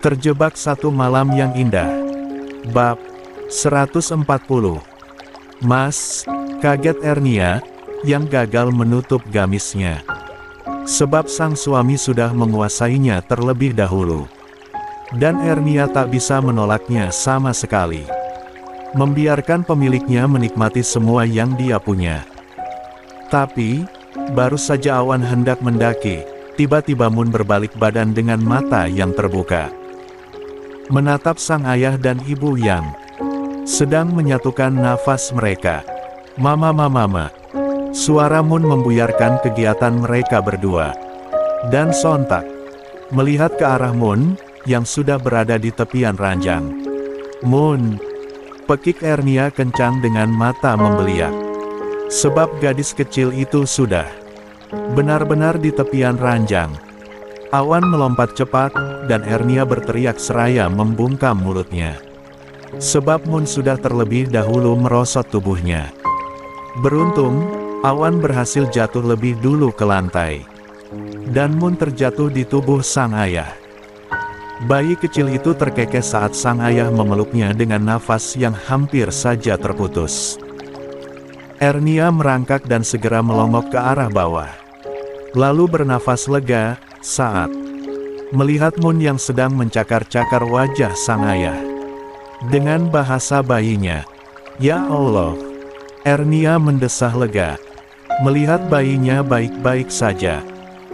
Terjebak satu malam yang indah. Bab 140. Mas, kaget Ernia, yang gagal menutup gamisnya. Sebab sang suami sudah menguasainya terlebih dahulu. Dan Ernia tak bisa menolaknya sama sekali. Membiarkan pemiliknya menikmati semua yang dia punya. Tapi, baru saja awan hendak mendaki, tiba-tiba Moon berbalik badan dengan mata yang terbuka. Menatap sang ayah dan ibu yang sedang menyatukan nafas mereka. Mama. Suara Moon membuyarkan kegiatan mereka berdua. Dan sontak, melihat ke arah Moon, yang sudah berada di tepian ranjang. Moon, pekik Ernia kencang dengan mata membeliak. Sebab gadis kecil itu sudah benar-benar di tepian ranjang. Awan melompat cepat, dan Ernia berteriak seraya membungkam mulutnya. Sebab Moon sudah terlebih dahulu merosot tubuhnya. Beruntung, Awan berhasil jatuh lebih dulu ke lantai. Dan Moon terjatuh di tubuh sang ayah. Bayi kecil itu terkekeh saat sang ayah memeluknya dengan nafas yang hampir saja terputus. Ernia merangkak dan segera melongok ke arah bawah. Lalu bernafas lega saat melihat Moon yang sedang mencakar-cakar wajah sang ayah. Dengan bahasa bayinya, "Ya Allah." Ernia mendesah lega. Melihat bayinya baik-baik saja.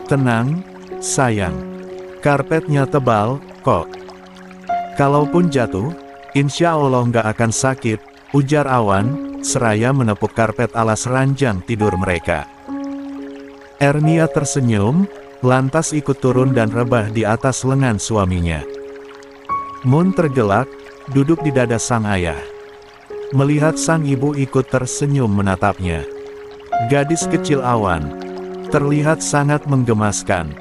"Tenang, sayang. Karpetnya tebal, kok. Kalaupun jatuh, insya Allah nggak akan sakit," ujar Awan, seraya menepuk karpet alas ranjang tidur mereka. Ernia tersenyum, lantas ikut turun dan rebah di atas lengan suaminya. Moon tergelak, duduk di dada sang ayah. Melihat sang ibu ikut tersenyum menatapnya. Gadis kecil Awan terlihat sangat menggemaskan.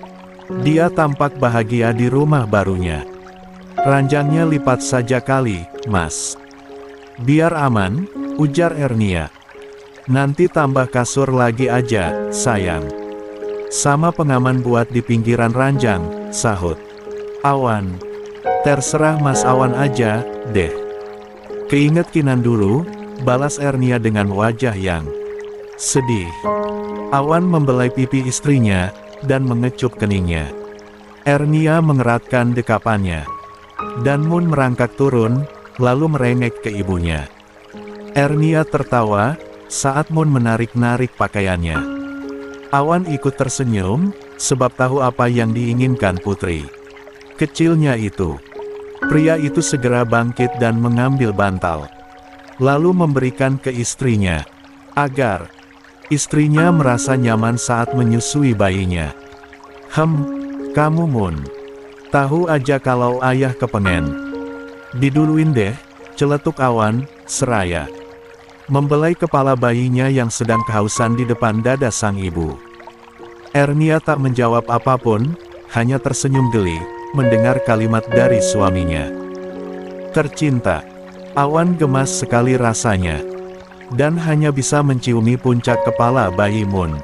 Dia tampak bahagia di rumah barunya. "Ranjangnya lipat saja kali, Mas." "Biar aman," ujar Ernia. "Nanti tambah kasur lagi aja, sayang. Sama pengaman buat di pinggiran ranjang," sahut Awan. "Terserah Mas Awan aja, deh." "Keinget Kinan dulu," balas Ernia dengan wajah yang sedih. Awan membelai pipi istrinya, dan mengecup keningnya. Ernia mengeratkan dekapannya. Dan Moon merangkak turun, lalu merengek ke ibunya. Ernia tertawa, saat Moon menarik-narik pakaiannya. Awan ikut tersenyum, sebab tahu apa yang diinginkan putri kecilnya itu. Pria itu segera bangkit dan mengambil bantal. Lalu memberikan ke istrinya, agar istrinya merasa nyaman saat menyusui bayinya. Kamu Moon. Tahu aja kalau ayah kepengen." "Diduluin deh," celetuk Awan, seraya membelai kepala bayinya yang sedang kehausan di depan dada sang ibu. Ernia tak menjawab apapun, hanya tersenyum geli, mendengar kalimat dari suaminya. "Tercinta." Awan gemas sekali rasanya. Dan hanya bisa menciumi puncak kepala bayi Moon.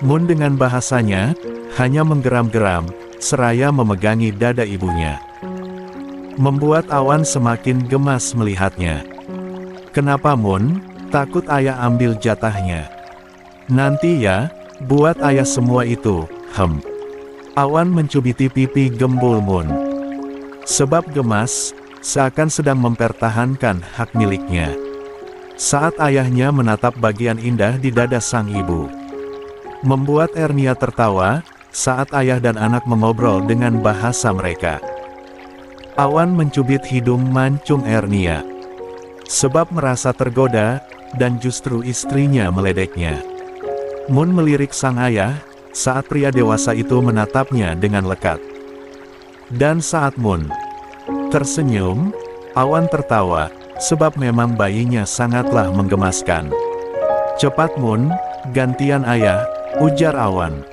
Moon dengan bahasanya, hanya menggeram-geram, seraya memegangi dada ibunya. Membuat Awan semakin gemas melihatnya. "Kenapa Moon? Takut ayah ambil jatahnya?" "Nanti ya, buat ayah semua itu." Awan mencubiti pipi gembul Moon. Sebab gemas, seakan sedang mempertahankan hak miliknya. Saat ayahnya menatap bagian indah di dada sang ibu. Membuat Ernia tertawa, saat ayah dan anak mengobrol dengan bahasa mereka. Awan mencubit hidung mancung Ernia. Sebab merasa tergoda, dan justru istrinya meledeknya. Moon melirik sang ayah, saat pria dewasa itu menatapnya dengan lekat. Dan saat Moon tersenyum, Awan tertawa, sebab memang bayinya sangatlah menggemaskan. "Cepat Moon, gantian ayah," ujar Awan.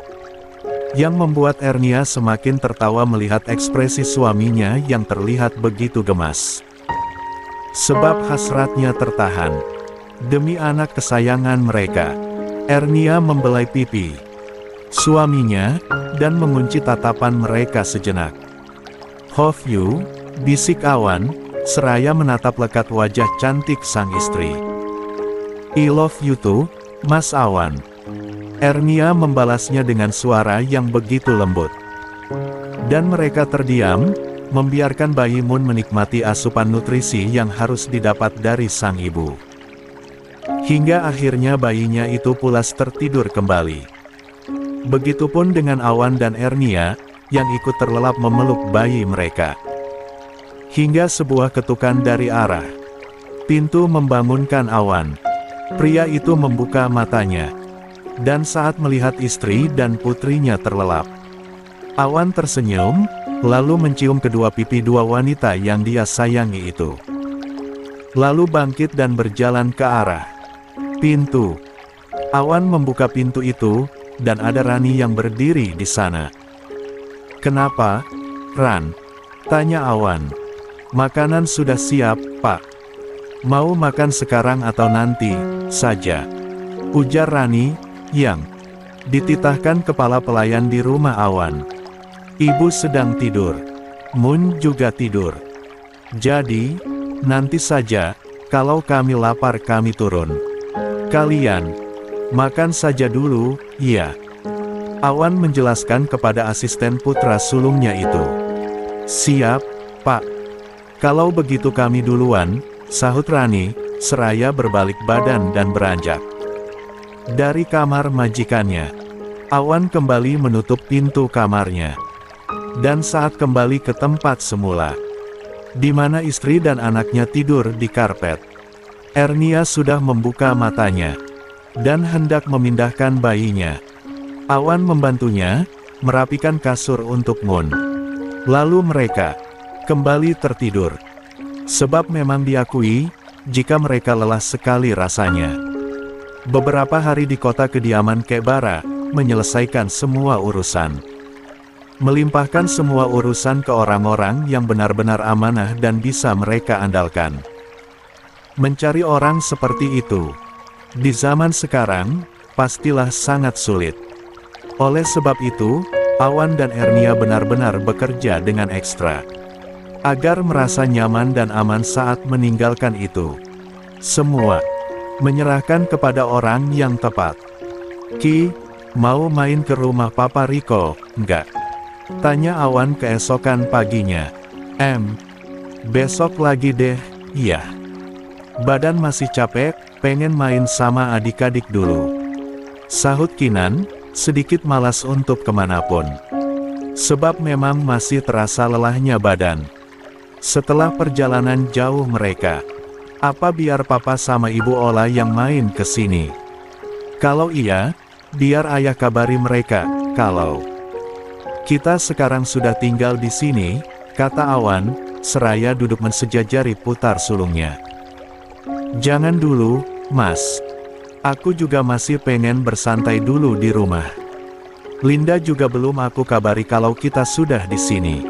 Yang membuat Ernia semakin tertawa melihat ekspresi suaminya yang terlihat begitu gemas. Sebab hasratnya tertahan. Demi anak kesayangan mereka, Ernia membelai pipi suaminya, dan mengunci tatapan mereka sejenak. Hovyu, bisik Awan, seraya menatap lekat wajah cantik sang istri. I love you too, Mas Awan. Ernia membalasnya dengan suara yang begitu lembut. Dan mereka terdiam, membiarkan bayi Moon menikmati asupan nutrisi yang harus didapat dari sang ibu. Hingga akhirnya bayinya itu pulas tertidur kembali. Begitupun dengan Awan dan Ernia, yang ikut terlelap memeluk bayi mereka. Hingga sebuah ketukan dari arah pintu membangunkan Awan. Pria itu membuka matanya. Dan saat melihat istri dan putrinya terlelap, Awan tersenyum, lalu mencium kedua pipi dua wanita yang dia sayangi itu. Lalu bangkit dan berjalan ke arah pintu. Awan membuka pintu itu, dan ada Rani yang berdiri di sana. "Kenapa, Ran?" tanya Awan. "Makanan sudah siap, Pak. Mau makan sekarang atau nanti saja?" ujar Rani, yang dititahkan kepala pelayan di rumah Awan. "Ibu sedang tidur. Moon juga tidur. Jadi, nanti saja, kalau kami lapar kami turun. Kalian makan saja dulu, ya." Awan menjelaskan kepada asisten putra sulungnya itu. "Siap, Pak. Kalau begitu kami duluan," sahut Rani, seraya berbalik badan dan beranjak. Dari kamar majikannya, Awan kembali menutup pintu kamarnya. Dan saat kembali ke tempat semula, di mana istri dan anaknya tidur di karpet, Ernia sudah membuka matanya, dan hendak memindahkan bayinya. Awan membantunya, merapikan kasur untuk Moon. Lalu mereka kembali tertidur. Sebab memang diakui, jika mereka lelah sekali rasanya. Beberapa hari di kota kediaman Kek Bara, menyelesaikan semua urusan. Melimpahkan semua urusan ke orang-orang yang benar-benar amanah dan bisa mereka andalkan. Mencari orang seperti itu, di zaman sekarang, pastilah sangat sulit. Oleh sebab itu, Awan dan Ernia benar-benar bekerja dengan ekstra. Agar merasa nyaman dan aman saat meninggalkan itu. Semua menyerahkan kepada orang yang tepat. "Ki, mau main ke rumah Papa Riko, enggak?" tanya Awan keesokan paginya. Besok lagi deh, iya. Badan masih capek, pengen main sama adik-adik dulu," sahut Kinan, sedikit malas untuk kemanapun. Sebab memang masih terasa lelahnya badan. Setelah perjalanan jauh mereka, "Apa biar papa sama ibu Ola yang main ke sini? Kalau iya, biar ayah kabari mereka. Kalau kita sekarang sudah tinggal di sini," kata Awan, seraya duduk mensejajari putar sulungnya. "Jangan dulu, Mas. Aku juga masih pengen bersantai dulu di rumah. Linda juga belum aku kabari kalau kita sudah di sini."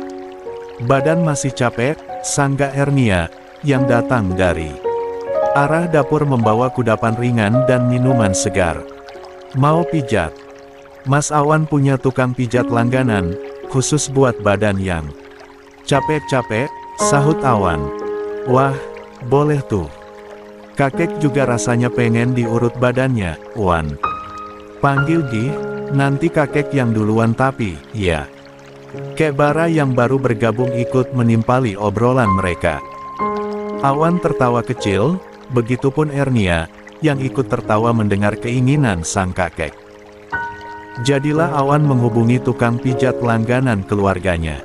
Badan masih capek, sangga Ernia, yang datang dari arah dapur membawa kudapan ringan dan minuman segar. "Mau pijat? Mas Awan punya tukang pijat langganan, khusus buat badan yang capek-capek," sahut Awan. "Wah, boleh tuh. Kakek juga rasanya pengen diurut badannya, Wan. Panggil Gi, nanti kakek yang duluan tapi, ya." Kek Bara yang baru bergabung ikut menimpali obrolan mereka. Awan tertawa kecil, begitupun Ernia, yang ikut tertawa mendengar keinginan sang kakek. Jadilah Awan menghubungi tukang pijat langganan keluarganya.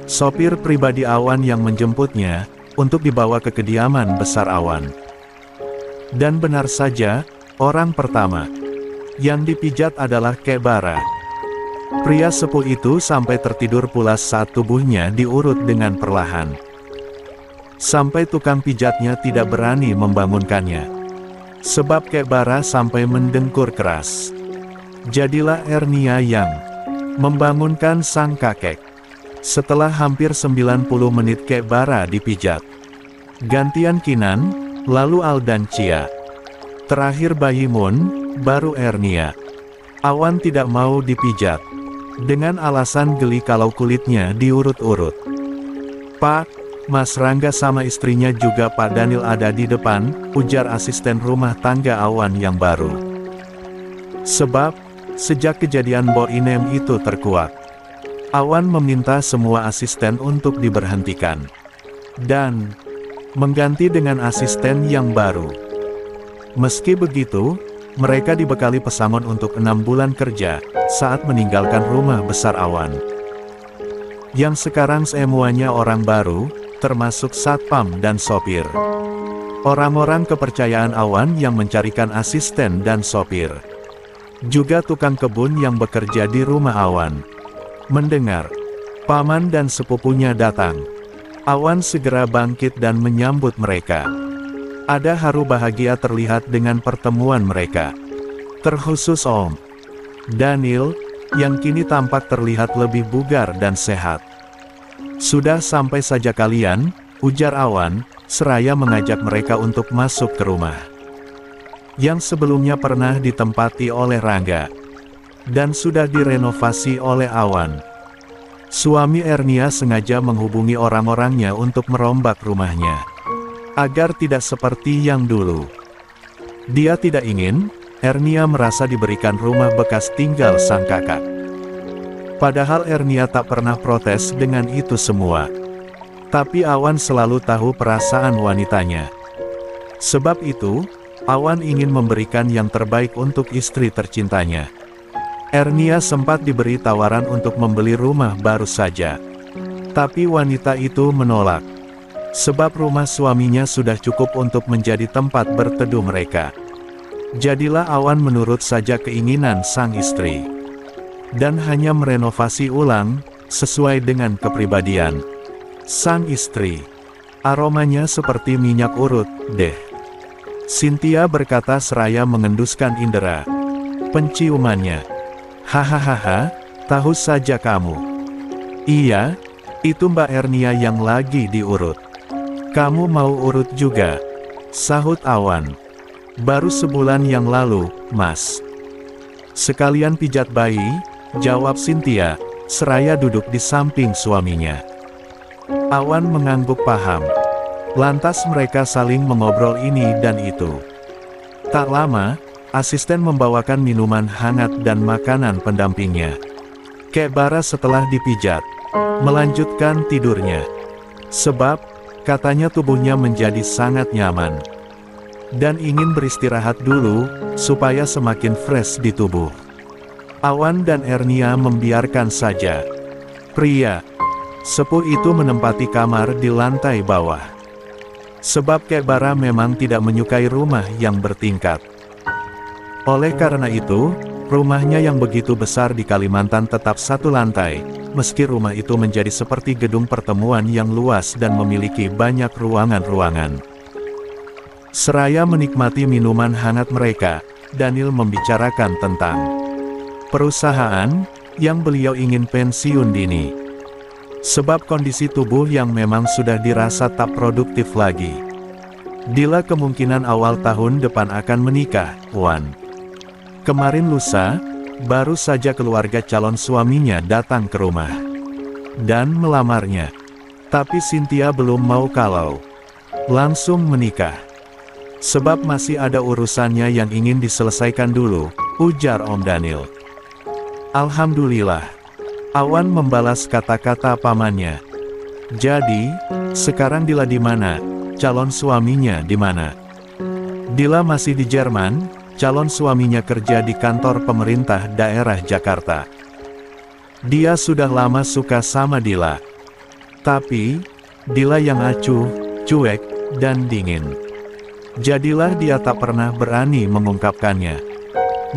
Sopir pribadi Awan yang menjemputnya, untuk dibawa ke kediaman besar Awan. Dan benar saja, orang pertama yang dipijat adalah Kek Bara. Pria sepuh itu sampai tertidur pulas saat tubuhnya diurut dengan perlahan. Sampai tukang pijatnya tidak berani membangunkannya. Sebab Kek Bara sampai mendengkur keras. Jadilah Ernia yang membangunkan sang kakek. Setelah hampir 90 menit Kek Bara dipijat. Gantian Kinan, lalu Al dan Cia. Terakhir bayi Moon, baru Ernia. Awan tidak mau dipijat. Dengan alasan geli kalau kulitnya diurut-urut. "Pak, Mas Rangga sama istrinya juga Pak Daniel ada di depan," ujar asisten rumah tangga Awan yang baru. Sebab, sejak kejadian Bo Inem itu terkuak, Awan meminta semua asisten untuk diberhentikan dan mengganti dengan asisten yang baru. Meski begitu, mereka dibekali pesangon untuk 6 bulan kerja saat meninggalkan rumah besar Awan. Yang sekarang semuanya orang baru, termasuk satpam dan sopir. Orang-orang kepercayaan Awan yang mencarikan asisten dan sopir. Juga tukang kebun yang bekerja di rumah Awan. Mendengar paman dan sepupunya datang, Awan segera bangkit dan menyambut mereka. Ada haru bahagia terlihat dengan pertemuan mereka. Terkhusus Om Daniel, yang kini tampak terlihat lebih bugar dan sehat. "Sudah sampai saja kalian," ujar Awan, seraya mengajak mereka untuk masuk ke rumah yang sebelumnya pernah ditempati oleh Rangga dan sudah direnovasi oleh Awan. Suami Ernia sengaja menghubungi orang-orangnya untuk merombak rumahnya, agar tidak seperti yang dulu. Dia tidak ingin Ernia merasa diberikan rumah bekas tinggal sang kakak. Padahal Ernia tak pernah protes dengan itu semua. Tapi Awan selalu tahu perasaan wanitanya. Sebab itu, Awan ingin memberikan yang terbaik untuk istri tercintanya. Ernia sempat diberi tawaran untuk membeli rumah baru saja. Tapi wanita itu menolak. Sebab rumah suaminya sudah cukup untuk menjadi tempat berteduh mereka. Jadilah Awan menurut saja keinginan sang istri. Dan hanya merenovasi ulang, sesuai dengan kepribadian sang istri. Aromanya seperti minyak urut, deh. Cynthia berkata seraya mengenduskan indera penciumannya. "Hahaha, tahu saja kamu." "Iya, itu Mbak Ernia yang lagi diurut." "Kamu mau urut juga?" sahut Awan. "Baru sebulan yang lalu, Mas." "Sekalian pijat bayi," jawab Cynthia, seraya duduk di samping suaminya. Awan mengangguk paham. Lantas mereka saling mengobrol ini dan itu. Tak lama, asisten membawakan minuman hangat dan makanan pendampingnya. Kek Bara setelah dipijat, melanjutkan tidurnya. Sebab, katanya tubuhnya menjadi sangat nyaman. Dan ingin beristirahat dulu, supaya semakin fresh di tubuh. Awan dan Ernia membiarkan saja. Pria sepuh itu menempati kamar di lantai bawah. Sebab Kek Bara memang tidak menyukai rumah yang bertingkat. Oleh karena itu, rumahnya yang begitu besar di Kalimantan tetap satu lantai, meski rumah itu menjadi seperti gedung pertemuan yang luas dan memiliki banyak ruangan-ruangan. Seraya menikmati minuman hangat mereka, Daniel membicarakan tentang perusahaan yang beliau ingin pensiun dini. Sebab kondisi tubuh yang memang sudah dirasa tak produktif lagi. Dila kemungkinan awal tahun depan akan menikah, Wan. Kemarin lusa, baru saja keluarga calon suaminya datang ke rumah dan melamarnya. Tapi Cynthia belum mau kalau langsung menikah. Sebab masih ada urusannya yang ingin diselesaikan dulu, ujar Om Daniel. Alhamdulillah. Awan membalas kata-kata pamannya. Jadi, sekarang Dila di mana? Calon suaminya di mana? Dila masih di Jerman. Calon suaminya kerja di kantor pemerintah daerah Jakarta. Dia sudah lama suka sama Dila. Tapi, Dila yang acuh, cuek, dan dingin. Jadilah dia tak pernah berani mengungkapkannya.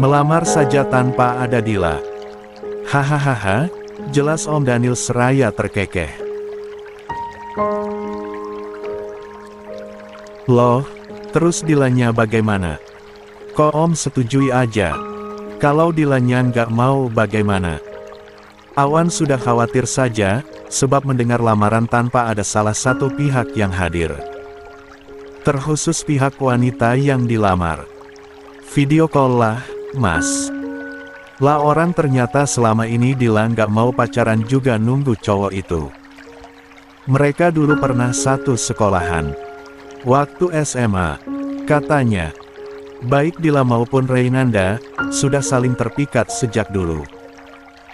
Melamar saja tanpa ada Dila. Hahaha, jelas Om Daniel seraya terkekeh. Loh, terus Dilanya bagaimana? Kok Om setujui aja? Kalau Dilanya nggak mau bagaimana? Awan sudah khawatir saja, sebab mendengar lamaran tanpa ada salah satu pihak yang hadir. Terkhusus pihak wanita yang dilamar. Video call lah, Mas. Lah orang ternyata selama ini Dila nggak mau pacaran juga nunggu cowok itu. Mereka dulu pernah satu sekolahan. Waktu SMA, katanya, baik Dila maupun Reynanda, sudah saling terpikat sejak dulu.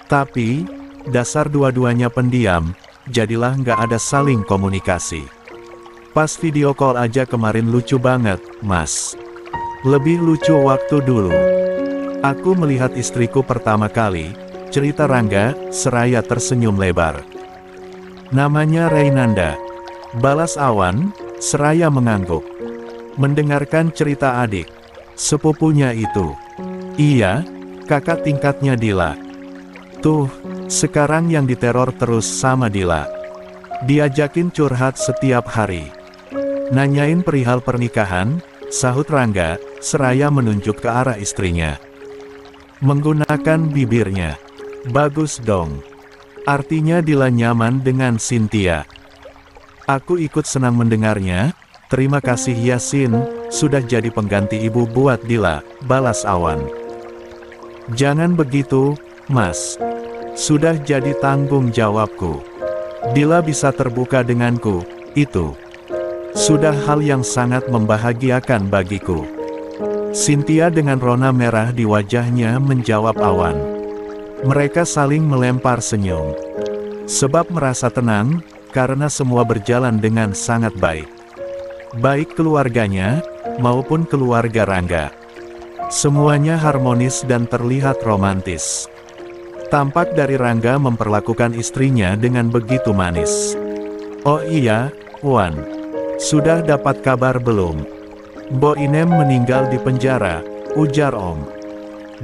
Tapi, dasar dua-duanya pendiam, jadilah nggak ada saling komunikasi. Pas video call aja kemarin lucu banget, Mas. Lebih lucu waktu dulu. Aku melihat istriku pertama kali, cerita Rangga, seraya tersenyum lebar. Namanya Reynanda. Balas Awan, seraya mengangguk. Mendengarkan cerita adik sepupunya itu. Iya, kakak tingkatnya Dila. Tuh, sekarang yang diteror terus sama Dila. Diajakin curhat setiap hari. Nanyain perihal pernikahan, sahut Rangga, seraya menunjuk ke arah istrinya. Menggunakan bibirnya. Bagus dong. Artinya Dila nyaman dengan Cynthia. Aku ikut senang mendengarnya. Terima kasih Yasin, sudah jadi pengganti ibu buat Dila, balas Awan. Jangan begitu, Mas. Sudah jadi tanggung jawabku. Dila bisa terbuka denganku, itu sudah hal yang sangat membahagiakan bagiku. Cynthia dengan rona merah di wajahnya menjawab Awan. Mereka saling melempar senyum. Sebab merasa tenang, karena semua berjalan dengan sangat baik. Baik keluarganya, maupun keluarga Rangga. Semuanya harmonis dan terlihat romantis. Tampak dari Rangga memperlakukan istrinya dengan begitu manis. Oh iya, Wan. Sudah dapat kabar belum? Bo Inem meninggal di penjara, ujar Om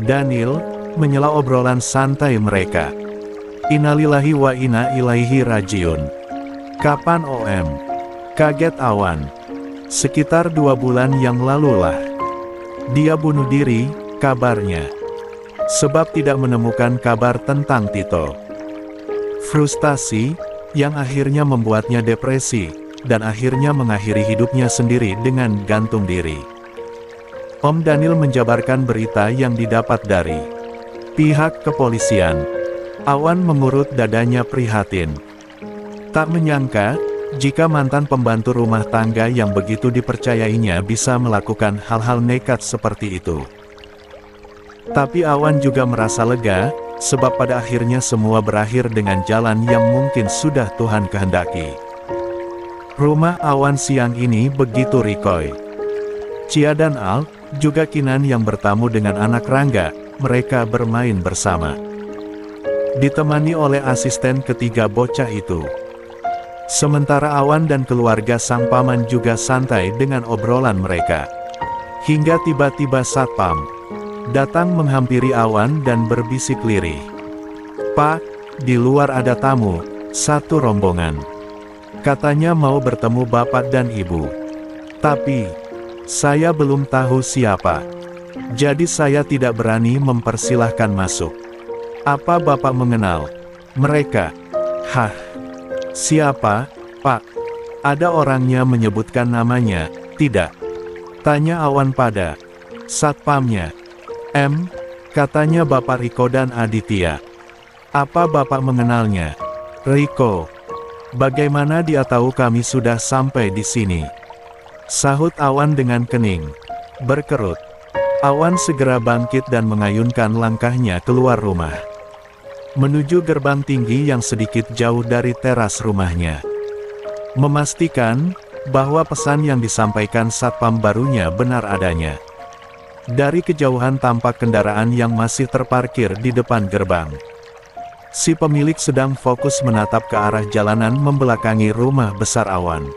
Daniel, menyela obrolan santai mereka. Innalillahi wa inna ilaihi rajiun. Kapan OM? Kaget Awan. Sekitar 2 bulan yang lalu lah. Dia bunuh diri, kabarnya. Sebab tidak menemukan kabar tentang Tito. Frustasi, yang akhirnya membuatnya depresi, dan akhirnya mengakhiri hidupnya sendiri dengan gantung diri. Om Daniel menjabarkan berita yang didapat dari pihak kepolisian. Awan mengurut dadanya prihatin. Tak menyangka, jika mantan pembantu rumah tangga yang begitu dipercayainya bisa melakukan hal-hal nekat seperti itu. Tapi Awan juga merasa lega, sebab pada akhirnya semua berakhir dengan jalan yang mungkin sudah Tuhan kehendaki. Rumah Awan siang ini begitu rikoi. Cia dan Al, juga Kinan yang bertamu dengan anak Rangga, mereka bermain bersama. Ditemani oleh asisten ketiga bocah itu. Sementara Awan dan keluarga sang paman juga santai dengan obrolan mereka. Hingga tiba-tiba Satpam datang menghampiri Awan dan berbisik lirih. Pak, di luar ada tamu, satu rombongan. Katanya mau bertemu bapak dan ibu. Tapi, saya belum tahu siapa. Jadi saya tidak berani mempersilahkan masuk. Apa bapak mengenal mereka? Hah? Siapa, Pak? Ada orangnya menyebutkan namanya, tidak? Tanya Awan pada satpamnya. Katanya Bapak Riko dan Aditya. Apa bapak mengenalnya? Riko. Bagaimana dia tahu kami sudah sampai di sini? Sahut Awan dengan kening. Berkerut. Awan segera bangkit dan mengayunkan langkahnya keluar rumah. Menuju gerbang tinggi yang sedikit jauh dari teras rumahnya. Memastikan bahwa pesan yang disampaikan satpam barunya benar adanya. Dari kejauhan tampak kendaraan yang masih terparkir di depan gerbang. Si pemilik sedang fokus menatap ke arah jalanan membelakangi rumah besar Awan.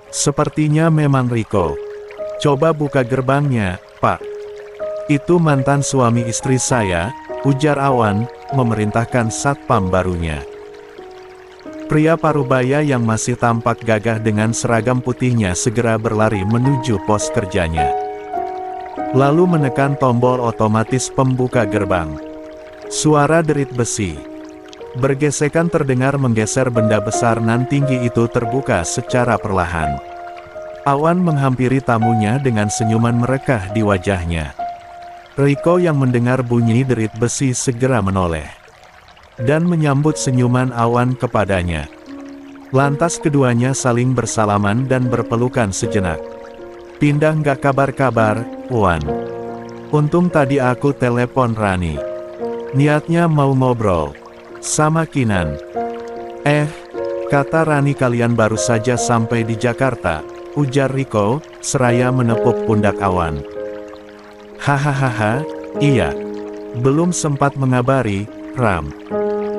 Sepertinya memang Riko. Coba buka gerbangnya, Pak. Itu mantan suami istri saya, ujar Awan, memerintahkan satpam barunya. Pria parubaya yang masih tampak gagah dengan seragam putihnya segera berlari menuju pos kerjanya. Lalu menekan tombol otomatis pembuka gerbang. Suara derit besi bergesekan terdengar menggeser benda besar nan tinggi itu terbuka secara perlahan. Awan menghampiri tamunya dengan senyuman merekah di wajahnya. Riko yang mendengar bunyi derit besi segera menoleh dan menyambut senyuman Awan kepadanya. Lantas keduanya saling bersalaman dan berpelukan sejenak. Pindah nggak kabar-kabar, Wan. Untung tadi aku telepon Rani. Niatnya mau ngobrol sama Kinan. Kata Rani kalian baru saja sampai di Jakarta, ujar Riko, seraya menepuk pundak Awan. Hahaha, iya. Belum sempat mengabari, Ram.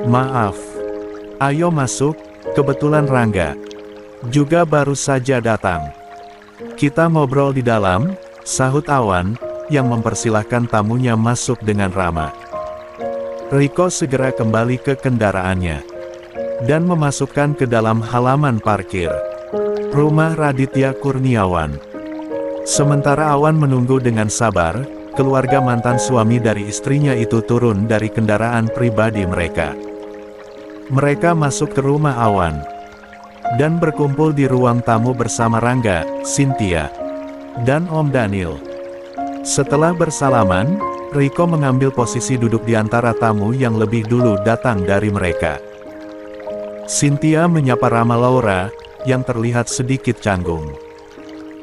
Maaf. Ayo masuk, kebetulan Rangga juga baru saja datang. Kita ngobrol di dalam, sahut Awan, yang mempersilahkan tamunya masuk dengan ramah. Riko segera kembali ke kendaraannya dan memasukkan ke dalam halaman parkir rumah Raditya Kurniawan. Sementara Awan menunggu dengan sabar, keluarga mantan suami dari istrinya itu turun dari kendaraan pribadi mereka. Mereka masuk ke rumah Awan dan berkumpul di ruang tamu bersama Rangga, Cynthia, dan Om Daniel. Setelah bersalaman, Riko mengambil posisi duduk di antara tamu yang lebih dulu datang dari mereka. Cynthia menyapa ramah Laura, yang terlihat sedikit canggung.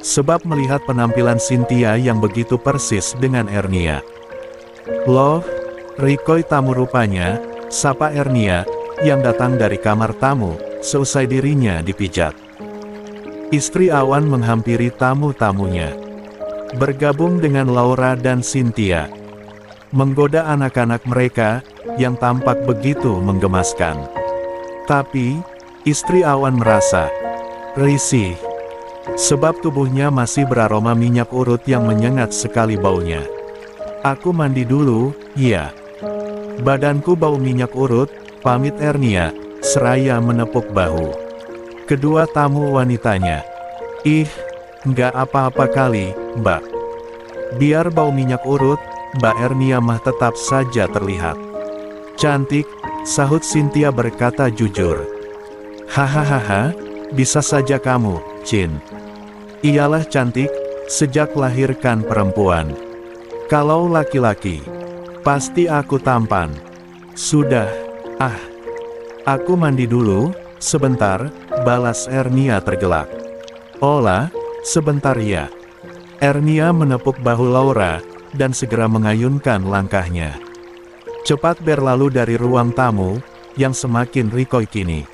Sebab melihat penampilan Cynthia yang begitu persis dengan Ernia. Loh, Riko tamu rupanya, sapa Ernia, yang datang dari kamar tamu, seusai dirinya dipijat. Istri Awan menghampiri tamu-tamunya. Bergabung dengan Laura dan Cynthia. Menggoda anak-anak mereka, yang tampak begitu menggemaskan. Tapi, istri Awan merasa risih. Sebab tubuhnya masih beraroma minyak urut yang menyengat sekali baunya. Aku mandi dulu, ya. Badanku bau minyak urut, pamit Ernia, seraya menepuk bahu kedua tamu wanitanya. Nggak apa-apa kali, Mbak. Biar bau minyak urut, Mbak Ernia mah tetap saja terlihat cantik, sahut Cynthia berkata jujur. Hahaha, bisa saja kamu, Cin. Iyalah cantik, sejak lahirkan perempuan. Kalau laki-laki, pasti aku tampan. Sudah, aku mandi dulu, sebentar, balas Ernia tergelak. Olah, sebentar ya. Ernia menepuk bahu Laura, dan segera mengayunkan langkahnya. Cepat berlalu dari ruang tamu, yang semakin rikoi kini.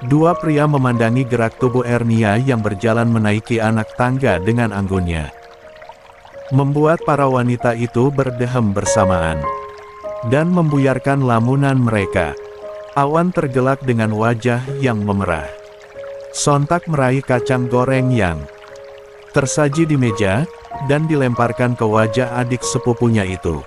Dua pria memandangi gerak tubuh Ernia yang berjalan menaiki anak tangga dengan anggunnya. Membuat para wanita itu berdehem bersamaan. Dan membuyarkan lamunan mereka. Awan tergelak dengan wajah yang memerah. Sontak meraih kacang goreng yang tersaji di meja, dan dilemparkan ke wajah adik sepupunya itu.